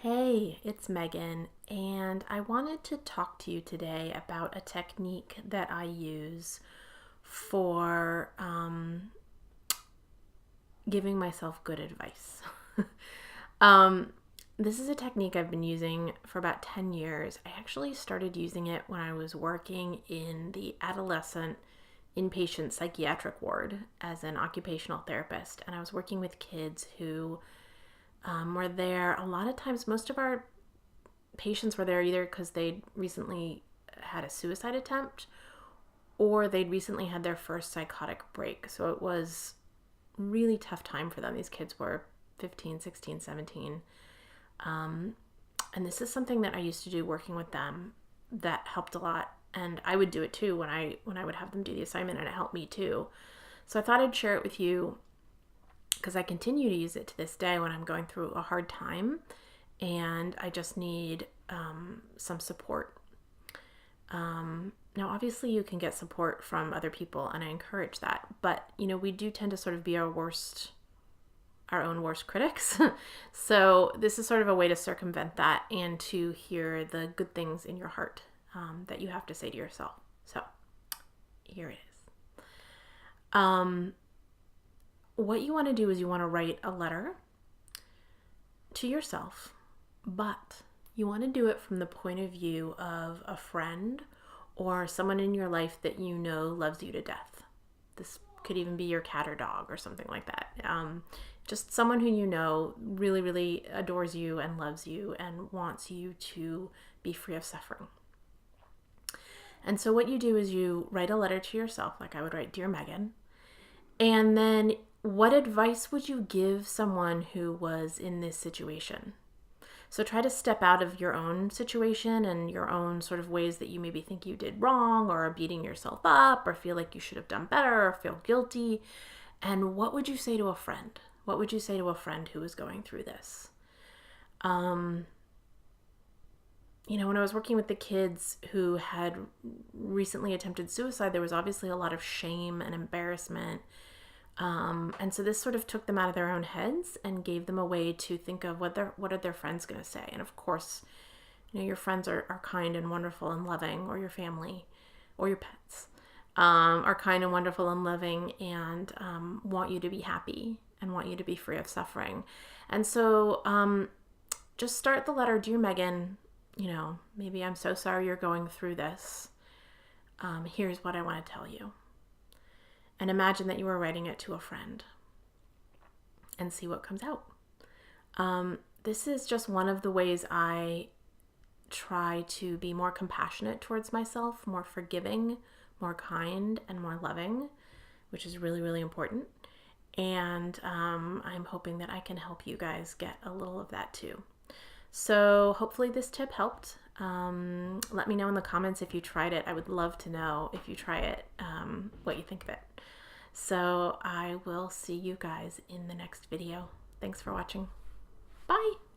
Hey, it's Megan, and I wanted to talk to you today about a technique that I use for giving myself good advice. um, this is a technique I've been using for about 10 years. I actually started using it when I was working in the adolescent inpatient psychiatric ward as an occupational therapist, and I was working with kids who were there. A lot of times, most of our patients were there either because they'd recently had a suicide attempt or they'd recently had their first psychotic break. So it was really tough time for them. These kids were 15, 16, 17. And this is something that I used to do working with them that helped a lot. And I would do it too when I would have them do the assignment, and it helped me too. So I thought I'd share it with you because I continue to use it to this day when I'm going through a hard time and I just need some support. Now, obviously, you can get support from other people, and I encourage that. But, we do tend to sort of be our own worst critics. So this is sort of a way to circumvent that and to hear the good things in your heart that you have to say to yourself. So here it is. What you want to do is you want to write a letter to yourself, but you want to do it from the point of view of a friend or someone in your life that you know loves you to death. This could even be your cat or dog or something like that. Just someone who you know really, really adores you and loves you and wants you to be free of suffering. And so what you do is you write a letter to yourself, like I would write, Dear Megan, and then what advice would you give someone who was in this situation? So try to step out of your own situation and your own sort of ways that you maybe think you did wrong or are beating yourself up or feel like you should have done better or feel guilty. And what would you say to a friend? What would you say to a friend who was going through this? When I was working with the kids who had recently attempted suicide, there was obviously a lot of shame and embarrassment. And so this sort of took them out of their own heads and gave them a way to think of what are their friends going to say. And of course, your friends are kind and wonderful and loving, or your family or your pets are kind and wonderful and loving and want you to be happy and want you to be free of suffering. And so just start the letter, Dear Megan, maybe I'm so sorry you're going through this. Here's what I want to tell you. And imagine that you were writing it to a friend and see what comes out. This is just one of the ways I try to be more compassionate towards myself, more forgiving, more kind, and more loving, which is really, really important. And I'm hoping that I can help you guys get a little of that too. So hopefully this tip helped. Let me know in the comments if you tried it. I would love to know if you try it, what you think of it. So I will see you guys in the next video. Thanks for watching. Bye.